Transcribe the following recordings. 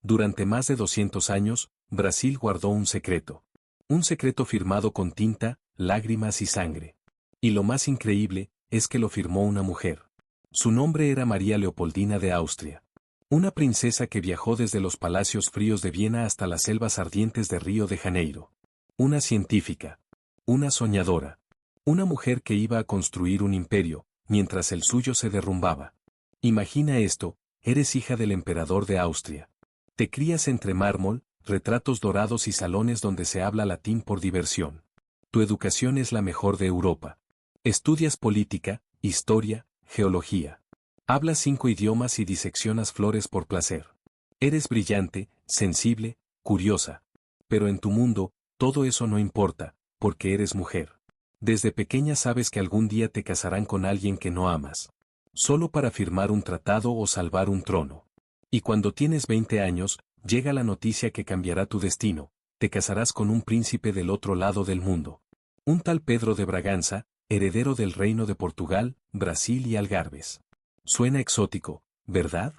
Durante más de 200 años, Brasil guardó un secreto. Un secreto firmado con tinta, lágrimas y sangre. Y lo más increíble, es que lo firmó una mujer. Su nombre era María Leopoldina de Austria. Una princesa que viajó desde los palacios fríos de Viena hasta las selvas ardientes de Río de Janeiro. Una científica. Una soñadora. Una mujer que iba a construir un imperio, mientras el suyo se derrumbaba. Imagina esto, eres hija del emperador de Austria. Te crías entre mármol, retratos dorados y salones donde se habla latín por diversión. Tu educación es la mejor de Europa. Estudias política, historia, geología. Hablas 5 idiomas y diseccionas flores por placer. Eres brillante, sensible, curiosa. Pero en tu mundo, todo eso no importa, porque eres mujer. Desde pequeña sabes que algún día te casarán con alguien que no amas. Solo para firmar un tratado o salvar un trono. Y cuando tienes 20 años, llega la noticia que cambiará tu destino. Te casarás con un príncipe del otro lado del mundo. Un tal Pedro de Braganza, heredero del reino de Portugal, Brasil y Algarbes. Suena exótico, ¿verdad?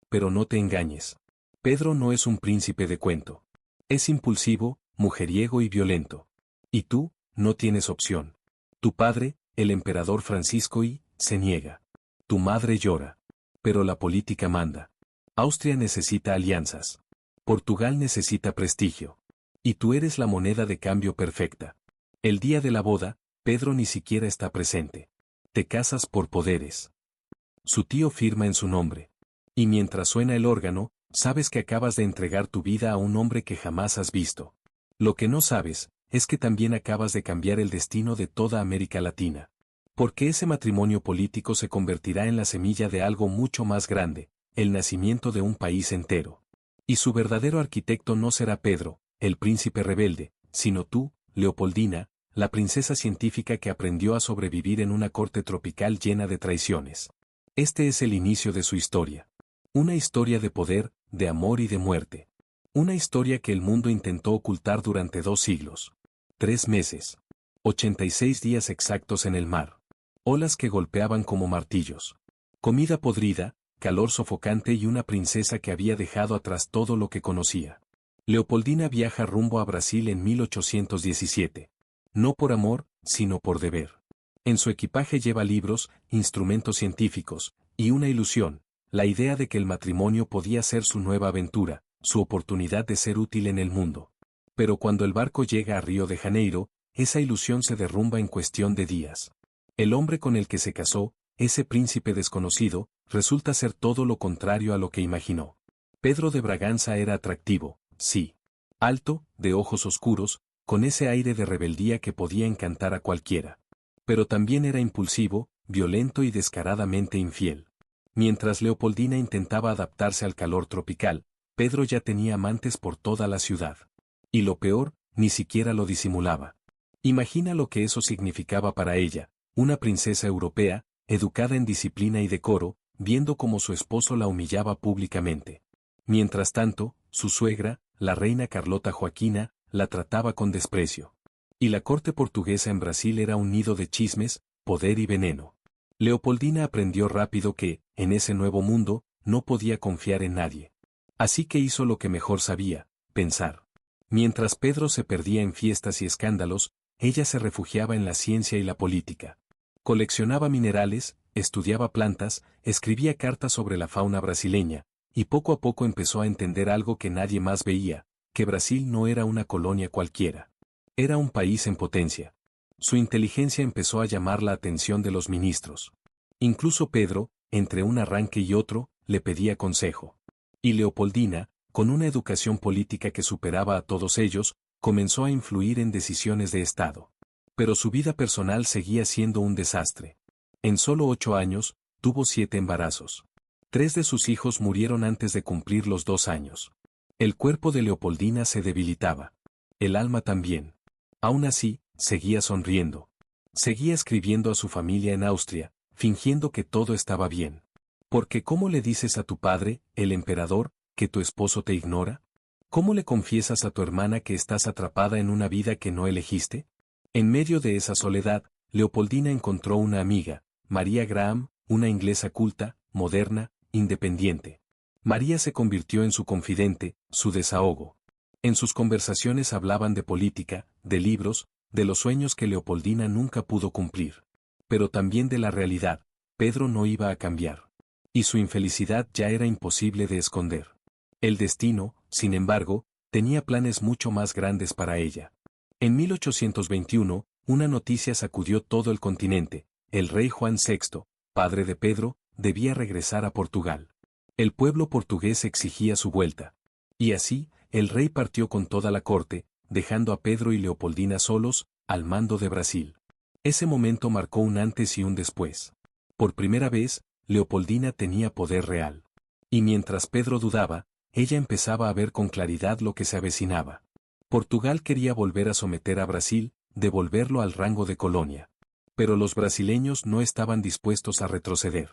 Pero no te engañes. Pedro no es un príncipe de cuento. Es impulsivo, mujeriego y violento. Y tú, no tienes opción. Tu padre, el emperador Francisco I, se niega. Tu madre llora. Pero la política manda. Austria necesita alianzas. Portugal necesita prestigio. Y tú eres la moneda de cambio perfecta. El día de la boda, Pedro ni siquiera está presente. Te casas por poderes. Su tío firma en su nombre. Y mientras suena el órgano, sabes que acabas de entregar tu vida a un hombre que jamás has visto. Lo que no sabes, es que también acabas de cambiar el destino de toda América Latina. Porque ese matrimonio político se convertirá en la semilla de algo mucho más grande, el nacimiento de un país entero. Y su verdadero arquitecto no será Pedro, el príncipe rebelde, sino tú, Leopoldina, la princesa científica que aprendió a sobrevivir en una corte tropical llena de traiciones. Este es el inicio de su historia. Una historia de poder, de amor y de muerte. Una historia que el mundo intentó ocultar durante 2 siglos. 3 meses. 86 días exactos en el mar. Olas que golpeaban como martillos. Comida podrida, calor sofocante y una princesa que había dejado atrás todo lo que conocía. Leopoldina viaja rumbo a Brasil en 1817. No por amor, sino por deber. En su equipaje lleva libros, instrumentos científicos, y una ilusión, la idea de que el matrimonio podía ser su nueva aventura, su oportunidad de ser útil en el mundo. Pero cuando el barco llega a Río de Janeiro, esa ilusión se derrumba en cuestión de días. El hombre con el que se casó, ese príncipe desconocido, resulta ser todo lo contrario a lo que imaginó. Pedro de Braganza era atractivo, sí. Alto, de ojos oscuros, con ese aire de rebeldía que podía encantar a cualquiera. Pero también era impulsivo, violento y descaradamente infiel. Mientras Leopoldina intentaba adaptarse al calor tropical, Pedro ya tenía amantes por toda la ciudad. Y lo peor, ni siquiera lo disimulaba. Imagina lo que eso significaba para ella, una princesa europea, educada en disciplina y decoro, viendo cómo su esposo la humillaba públicamente. Mientras tanto, su suegra, la reina Carlota Joaquina, la trataba con desprecio. Y la corte portuguesa en Brasil era un nido de chismes, poder y veneno. Leopoldina aprendió rápido que, en ese nuevo mundo, no podía confiar en nadie. Así que hizo lo que mejor sabía, pensar. Mientras Pedro se perdía en fiestas y escándalos, ella se refugiaba en la ciencia y la política. Coleccionaba minerales, estudiaba plantas, escribía cartas sobre la fauna brasileña, y poco a poco empezó a entender algo que nadie más veía, que Brasil no era una colonia cualquiera. Era un país en potencia. Su inteligencia empezó a llamar la atención de los ministros. Incluso Pedro, entre un arranque y otro, le pedía consejo. Y Leopoldina, con una educación política que superaba a todos ellos, comenzó a influir en decisiones de Estado. Pero su vida personal seguía siendo un desastre. En solo 8 años, tuvo 7 embarazos. 3 de sus hijos murieron antes de cumplir los 2 años. El cuerpo de Leopoldina se debilitaba. El alma también. Aún así, seguía sonriendo. Seguía escribiendo a su familia en Austria, fingiendo que todo estaba bien. Porque ¿cómo le dices a tu padre, el emperador, que tu esposo te ignora? ¿Cómo le confiesas a tu hermana que estás atrapada en una vida que no elegiste? En medio de esa soledad, Leopoldina encontró una amiga, María Graham, una inglesa culta, moderna, independiente. María se convirtió en su confidente, su desahogo. En sus conversaciones hablaban de política, de libros, de los sueños que Leopoldina nunca pudo cumplir. Pero también de la realidad, Pedro no iba a cambiar. Y su infelicidad ya era imposible de esconder. El destino, sin embargo, tenía planes mucho más grandes para ella. En 1821, una noticia sacudió todo el continente: el rey Juan VI, padre de Pedro, debía regresar a Portugal. El pueblo portugués exigía su vuelta. Y así, el rey partió con toda la corte, dejando a Pedro y Leopoldina solos, al mando de Brasil. Ese momento marcó un antes y un después. Por primera vez, Leopoldina tenía poder real. Y mientras Pedro dudaba, ella empezaba a ver con claridad lo que se avecinaba. Portugal quería volver a someter a Brasil, devolverlo al rango de colonia. Pero los brasileños no estaban dispuestos a retroceder.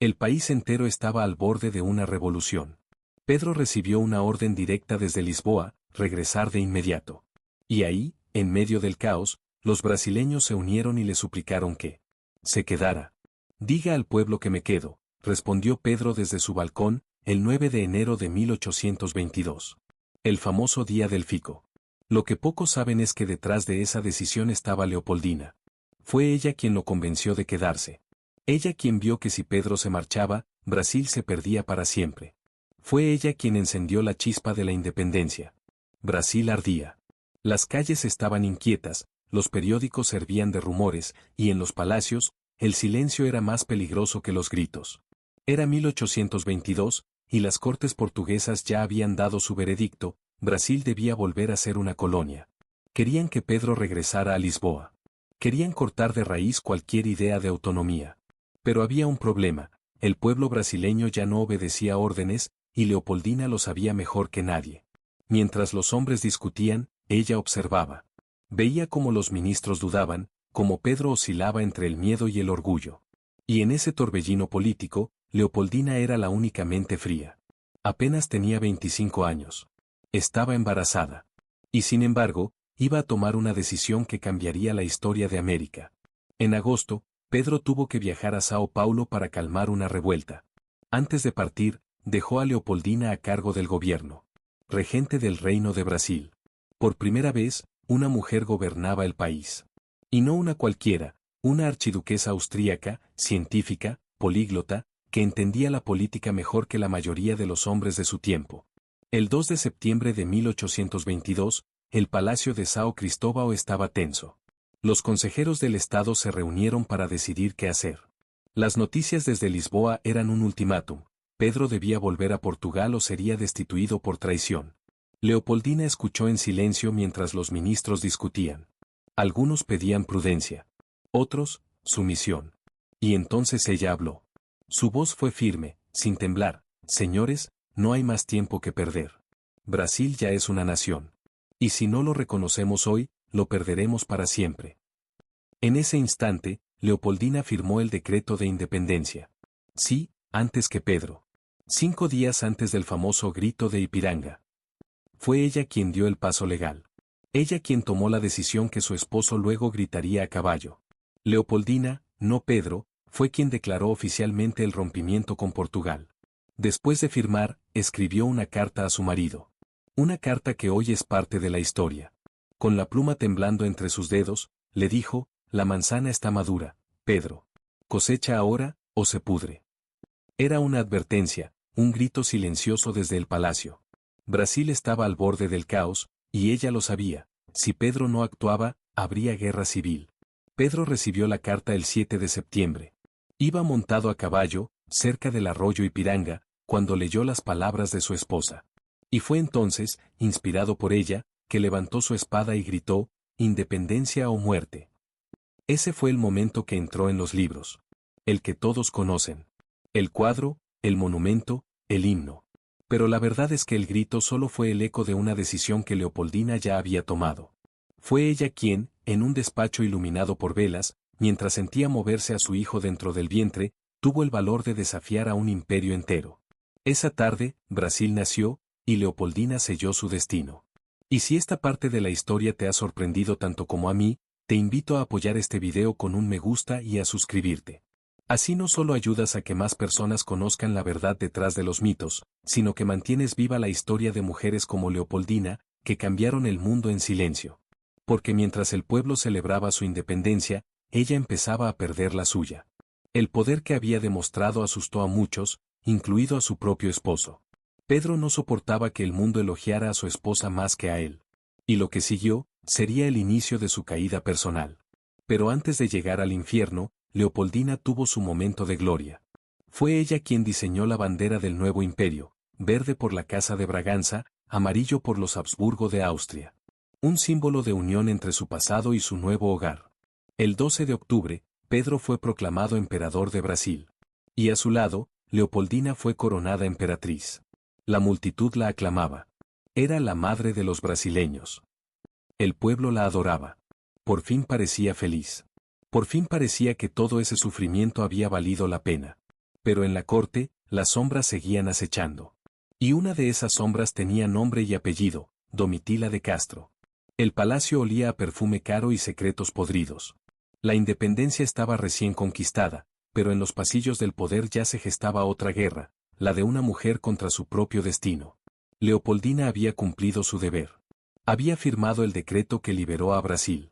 El país entero estaba al borde de una revolución. Pedro recibió una orden directa desde Lisboa: regresar de inmediato. Y ahí, en medio del caos, los brasileños se unieron y le suplicaron que se quedara. Diga al pueblo que me quedo, respondió Pedro desde su balcón, el 9 de enero de 1822. El famoso día del fico. Lo que pocos saben es que detrás de esa decisión estaba Leopoldina. Fue ella quien lo convenció de quedarse. Ella quien vio que si Pedro se marchaba, Brasil se perdía para siempre. Fue ella quien encendió la chispa de la independencia. Brasil ardía. Las calles estaban inquietas, los periódicos servían de rumores, y en los palacios, el silencio era más peligroso que los gritos. Era 1822, y las cortes portuguesas ya habían dado su veredicto: Brasil debía volver a ser una colonia. Querían que Pedro regresara a Lisboa. Querían cortar de raíz cualquier idea de autonomía. Pero había un problema: el pueblo brasileño ya no obedecía órdenes, y Leopoldina lo sabía mejor que nadie. Mientras los hombres discutían, ella observaba. Veía cómo los ministros dudaban, cómo Pedro oscilaba entre el miedo y el orgullo. Y en ese torbellino político, Leopoldina era la única mente fría. Apenas tenía 25 años. Estaba embarazada. Y sin embargo, iba a tomar una decisión que cambiaría la historia de América. En agosto, Pedro tuvo que viajar a Sao Paulo para calmar una revuelta. Antes de partir, dejó a Leopoldina a cargo del gobierno. Regente del Reino de Brasil. Por primera vez, una mujer gobernaba el país. Y no una cualquiera, una archiduquesa austríaca, científica, políglota, que entendía la política mejor que la mayoría de los hombres de su tiempo. El 2 de septiembre de 1822, el palacio de São Cristóvão estaba tenso. Los consejeros del Estado se reunieron para decidir qué hacer. Las noticias desde Lisboa eran un ultimátum: Pedro debía volver a Portugal o sería destituido por traición. Leopoldina escuchó en silencio mientras los ministros discutían. Algunos pedían prudencia. Otros, sumisión. Y entonces ella habló. Su voz fue firme, sin temblar: señores, no hay más tiempo que perder. Brasil ya es una nación. Y si no lo reconocemos hoy, lo perderemos para siempre. En ese instante, Leopoldina firmó el decreto de independencia. Sí, antes que Pedro. 5 días antes del famoso grito de Ipiranga. Fue ella quien dio el paso legal. Ella quien tomó la decisión que su esposo luego gritaría a caballo. Leopoldina, no Pedro, fue quien declaró oficialmente el rompimiento con Portugal. Después de firmar, escribió una carta a su marido. Una carta que hoy es parte de la historia. Con la pluma temblando entre sus dedos, le dijo: la manzana está madura, Pedro. Cosecha ahora, o se pudre. Era una advertencia, un grito silencioso desde el palacio. Brasil estaba al borde del caos, y ella lo sabía. Si Pedro no actuaba, habría guerra civil. Pedro recibió la carta el 7 de septiembre. Iba montado a caballo, cerca del arroyo Ipiranga, cuando leyó las palabras de su esposa. Y fue entonces, inspirado por ella, que levantó su espada y gritó: independencia o muerte. Ese fue el momento que entró en los libros. El que todos conocen. El cuadro, el monumento, el himno. Pero la verdad es que el grito solo fue el eco de una decisión que Leopoldina ya había tomado. Fue ella quien, en un despacho iluminado por velas, mientras sentía moverse a su hijo dentro del vientre, tuvo el valor de desafiar a un imperio entero. Esa tarde, Brasil nació, y Leopoldina selló su destino. Y si esta parte de la historia te ha sorprendido tanto como a mí, te invito a apoyar este video con un me gusta y a suscribirte. Así no solo ayudas a que más personas conozcan la verdad detrás de los mitos, sino que mantienes viva la historia de mujeres como Leopoldina, que cambiaron el mundo en silencio. Porque mientras el pueblo celebraba su independencia, ella empezaba a perder la suya. El poder que había demostrado asustó a muchos, incluido a su propio esposo. Pedro no soportaba que el mundo elogiara a su esposa más que a él. Y lo que siguió, sería el inicio de su caída personal. Pero antes de llegar al infierno, Leopoldina tuvo su momento de gloria. Fue ella quien diseñó la bandera del nuevo imperio, verde por la Casa de Braganza, amarillo por los Habsburgo de Austria. Un símbolo de unión entre su pasado y su nuevo hogar. El 12 de octubre, Pedro fue proclamado emperador de Brasil. Y a su lado, Leopoldina fue coronada emperatriz. La multitud la aclamaba. Era la madre de los brasileños. El pueblo la adoraba. Por fin parecía feliz. Por fin parecía que todo ese sufrimiento había valido la pena. Pero en la corte, las sombras seguían acechando. Y una de esas sombras tenía nombre y apellido, Domitila de Castro. El palacio olía a perfume caro y secretos podridos. La independencia estaba recién conquistada, pero en los pasillos del poder ya se gestaba otra guerra, la de una mujer contra su propio destino. Leopoldina había cumplido su deber. Había firmado el decreto que liberó a Brasil.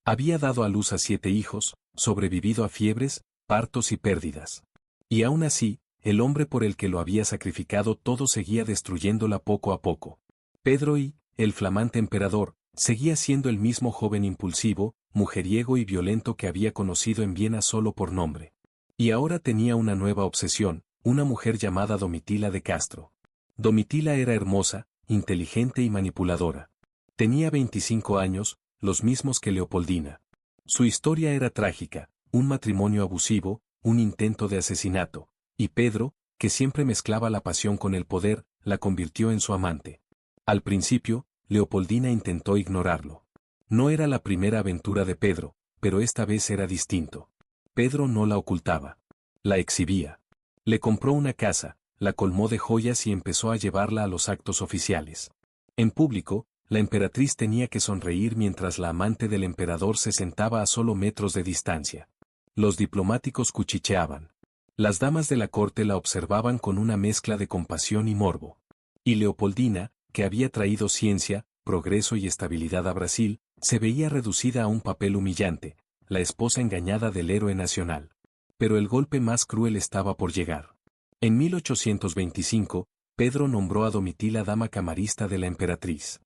Había dado a luz a 7 hijos, sobrevivido a fiebres, partos y pérdidas. Y aún así, el hombre por el que lo había sacrificado todo seguía destruyéndola poco a poco. Pedro el flamante emperador, seguía siendo el mismo joven impulsivo, mujeriego y violento que había conocido en Viena solo por nombre. Y ahora tenía una nueva obsesión, una mujer llamada Domitila de Castro. Domitila era hermosa, inteligente y manipuladora. Tenía 25 años, los mismos que Leopoldina. Su historia era trágica, un matrimonio abusivo, un intento de asesinato, y Pedro, que siempre mezclaba la pasión con el poder, la convirtió en su amante. Al principio, Leopoldina intentó ignorarlo. No era la primera aventura de Pedro, pero esta vez era distinto. Pedro no la ocultaba. La exhibía. Le compró una casa, la colmó de joyas y empezó a llevarla a los actos oficiales. En público, la emperatriz tenía que sonreír mientras la amante del emperador se sentaba a solo metros de distancia. Los diplomáticos cuchicheaban. Las damas de la corte la observaban con una mezcla de compasión y morbo. Y Leopoldina, que había traído ciencia, progreso y estabilidad a Brasil, se veía reducida a un papel humillante, la esposa engañada del héroe nacional. Pero el golpe más cruel estaba por llegar. En 1825, Pedro nombró a Domitila dama camarista de la emperatriz.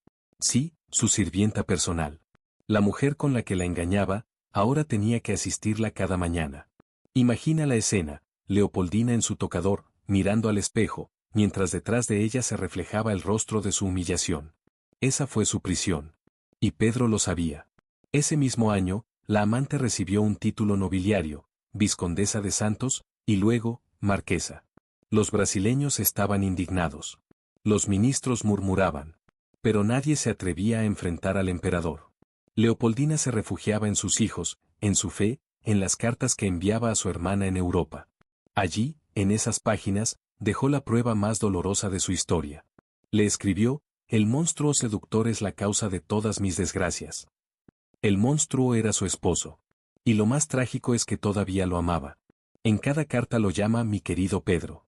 Sí, su sirvienta personal. La mujer con la que la engañaba, ahora tenía que asistirla cada mañana. Imagina la escena, Leopoldina en su tocador, mirando al espejo, mientras detrás de ella se reflejaba el rostro de su humillación. Esa fue su prisión. Y Pedro lo sabía. Ese mismo año, la amante recibió un título nobiliario, vizcondesa de Santos, y luego, marquesa. Los brasileños estaban indignados. Los ministros murmuraban. Pero nadie se atrevía a enfrentar al emperador. Leopoldina se refugiaba en sus hijos, en su fe, en las cartas que enviaba a su hermana en Europa. Allí, en esas páginas, dejó la prueba más dolorosa de su historia. Le escribió: el monstruo seductor es la causa de todas mis desgracias. El monstruo era su esposo. Y lo más trágico es que todavía lo amaba. En cada carta lo llama mi querido Pedro.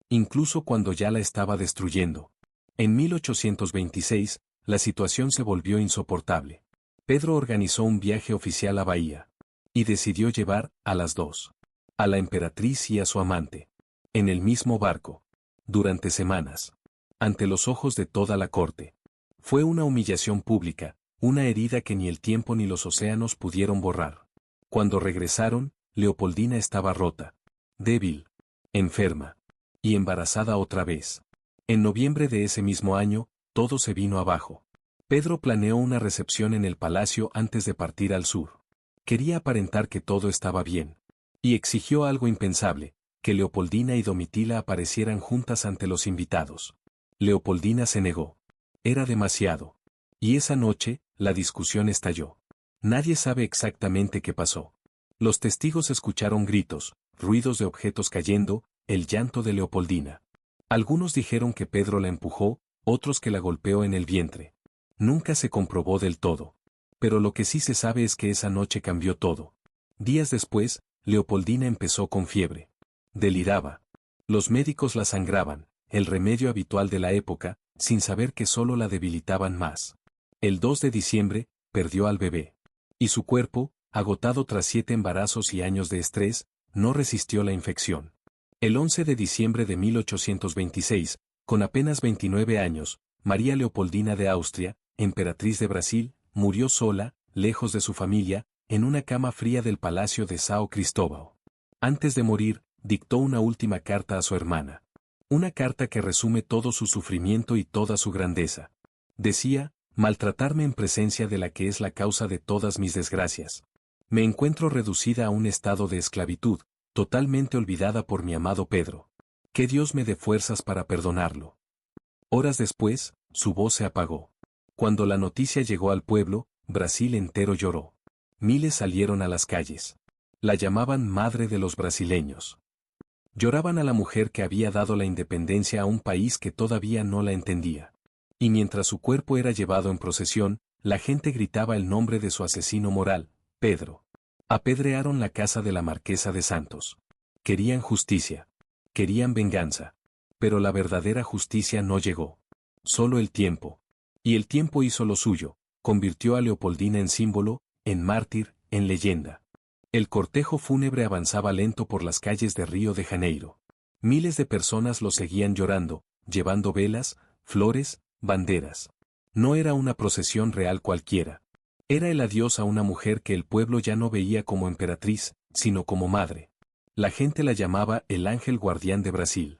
Incluso cuando ya la estaba destruyendo. En 1826, la situación se volvió insoportable. Pedro organizó un viaje oficial a Bahía. Y decidió llevar, a las dos. A la emperatriz y a su amante. En el mismo barco. Durante semanas. Ante los ojos de toda la corte. Fue una humillación pública, una herida que ni el tiempo ni los océanos pudieron borrar. Cuando regresaron, Leopoldina estaba rota. Débil. Enferma. Y embarazada otra vez. En noviembre de ese mismo año, todo se vino abajo. Pedro planeó una recepción en el palacio antes de partir al sur. Quería aparentar que todo estaba bien. Y exigió algo impensable, que Leopoldina y Domitila aparecieran juntas ante los invitados. Leopoldina se negó. Era demasiado. Y esa noche, la discusión estalló. Nadie sabe exactamente qué pasó. Los testigos escucharon gritos, ruidos de objetos cayendo, el llanto de Leopoldina. Algunos dijeron que Pedro la empujó, otros que la golpeó en el vientre. Nunca se comprobó del todo. Pero lo que sí se sabe es que esa noche cambió todo. Días después, Leopoldina empezó con fiebre. Deliraba. Los médicos la sangraban, el remedio habitual de la época, sin saber que solo la debilitaban más. El 2 de diciembre, perdió al bebé. Y su cuerpo, agotado tras 7 embarazos y años de estrés, no resistió la infección. El 11 de diciembre de 1826, con apenas 29 años, María Leopoldina de Austria, emperatriz de Brasil, murió sola, lejos de su familia, en una cama fría del palacio de São Cristóvão. Antes de morir, dictó una última carta a su hermana. Una carta que resume todo su sufrimiento y toda su grandeza. Decía: maltratarme en presencia de la que es la causa de todas mis desgracias. Me encuentro reducida a un estado de esclavitud, totalmente olvidada por mi amado Pedro. Que Dios me dé fuerzas para perdonarlo. Horas después, su voz se apagó. Cuando la noticia llegó al pueblo, Brasil entero lloró. Miles salieron a las calles. La llamaban madre de los brasileños. Lloraban a la mujer que había dado la independencia a un país que todavía no la entendía. Y mientras su cuerpo era llevado en procesión, la gente gritaba el nombre de su asesino moral, Pedro. Apedrearon la casa de la marquesa de Santos. Querían justicia. Querían venganza. Pero la verdadera justicia no llegó. Solo el tiempo. Y el tiempo hizo lo suyo, convirtió a Leopoldina en símbolo, en mártir, en leyenda. El cortejo fúnebre avanzaba lento por las calles de Río de Janeiro. Miles de personas lo seguían llorando, llevando velas, flores, banderas. No era una procesión real cualquiera. Era el adiós a una mujer que el pueblo ya no veía como emperatriz, sino como madre. La gente la llamaba el ángel guardián de Brasil.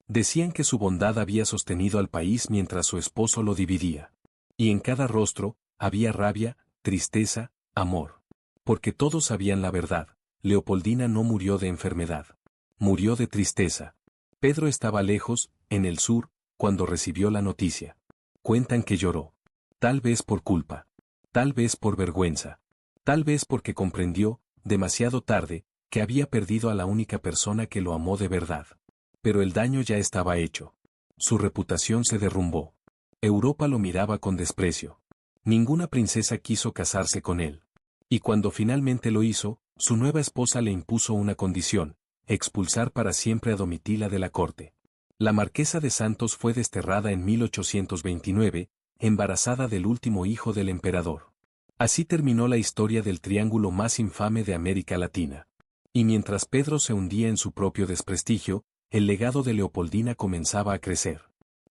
Decían que su bondad había sostenido al país mientras su esposo lo dividía. Y en cada rostro, había rabia, tristeza, amor. Porque todos sabían la verdad, Leopoldina no murió de enfermedad. Murió de tristeza. Pedro estaba lejos, en el sur, cuando recibió la noticia. Cuentan que lloró. Tal vez por culpa. Tal vez por vergüenza. Tal vez porque comprendió, demasiado tarde, que había perdido a la única persona que lo amó de verdad. Pero el daño ya estaba hecho. Su reputación se derrumbó. Europa lo miraba con desprecio. Ninguna princesa quiso casarse con él. Y cuando finalmente lo hizo, su nueva esposa le impuso una condición: expulsar para siempre a Domitila de la corte. La marquesa de Santos fue desterrada en 1829, embarazada del último hijo del emperador. Así terminó la historia del triángulo más infame de América Latina. Y mientras Pedro se hundía en su propio desprestigio, el legado de Leopoldina comenzaba a crecer.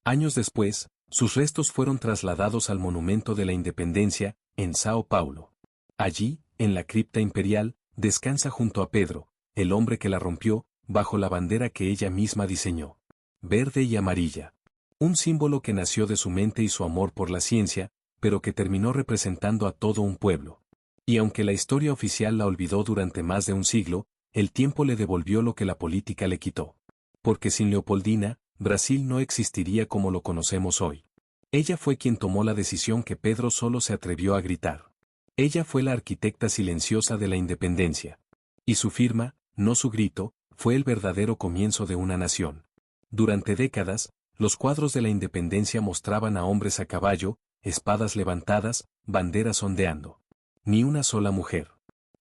Años después, sus restos fueron trasladados al Monumento de la Independencia, en Sao Paulo. Allí, en la cripta imperial, descansa junto a Pedro, el hombre que la rompió, bajo la bandera que ella misma diseñó. Verde y amarilla. Un símbolo que nació de su mente y su amor por la ciencia, pero que terminó representando a todo un pueblo. Y aunque la historia oficial la olvidó durante más de un siglo, el tiempo le devolvió lo que la política le quitó. Porque sin Leopoldina, Brasil no existiría como lo conocemos hoy. Ella fue quien tomó la decisión que Pedro solo se atrevió a gritar. Ella fue la arquitecta silenciosa de la independencia. Y su firma, no su grito, fue el verdadero comienzo de una nación. Durante décadas, los cuadros de la independencia mostraban a hombres a caballo, espadas levantadas, banderas ondeando. Ni una sola mujer.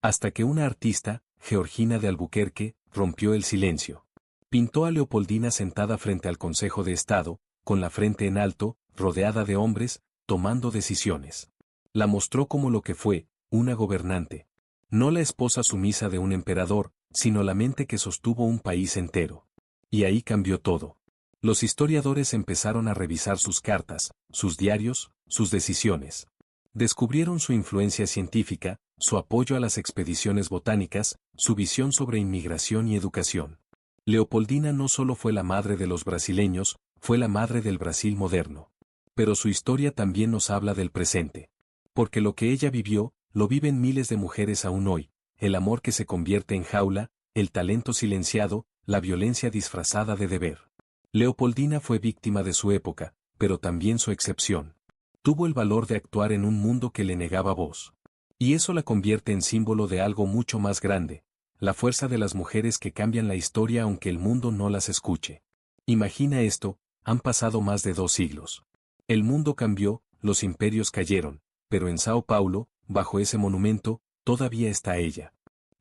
Hasta que una artista, Georgina de Albuquerque, rompió el silencio. Pintó a Leopoldina sentada frente al Consejo de Estado, con la frente en alto, rodeada de hombres, tomando decisiones. La mostró como lo que fue, una gobernante. No la esposa sumisa de un emperador, sino la mente que sostuvo un país entero. Y ahí cambió todo. Los historiadores empezaron a revisar sus cartas, sus diarios, sus decisiones. Descubrieron su influencia científica, su apoyo a las expediciones botánicas, su visión sobre inmigración y educación. Leopoldina no solo fue la madre de los brasileños, fue la madre del Brasil moderno. Pero su historia también nos habla del presente. Porque lo que ella vivió, lo viven miles de mujeres aún hoy: el amor que se convierte en jaula, el talento silenciado, la violencia disfrazada de deber. Leopoldina fue víctima de su época, pero también su excepción. Tuvo el valor de actuar en un mundo que le negaba voz. Y eso la convierte en símbolo de algo mucho más grande: la fuerza de las mujeres que cambian la historia aunque el mundo no las escuche. Imagina esto: han pasado más de 2 siglos. El mundo cambió, los imperios cayeron, pero en Sao Paulo, bajo ese monumento, todavía está ella.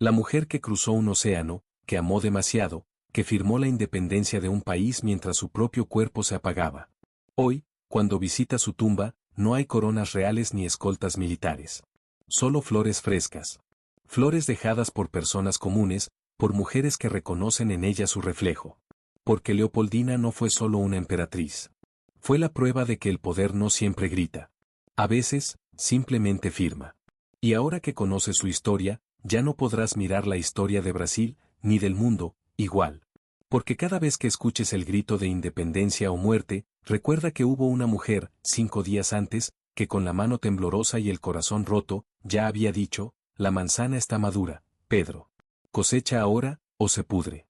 La mujer que cruzó un océano, que amó demasiado, que firmó la independencia de un país mientras su propio cuerpo se apagaba. Hoy, cuando visita su tumba, no hay coronas reales ni escoltas militares. Solo flores frescas. Flores dejadas por personas comunes, por mujeres que reconocen en ella su reflejo. Porque Leopoldina no fue solo una emperatriz. Fue la prueba de que el poder no siempre grita. A veces, simplemente firma. Y ahora que conoces su historia, ya no podrás mirar la historia de Brasil, ni del mundo, igual. Porque cada vez que escuches el grito de independencia o muerte, recuerda que hubo una mujer, 5 días antes, que con la mano temblorosa y el corazón roto, ya había dicho, la manzana está madura, Pedro. Cosecha ahora, o se pudre.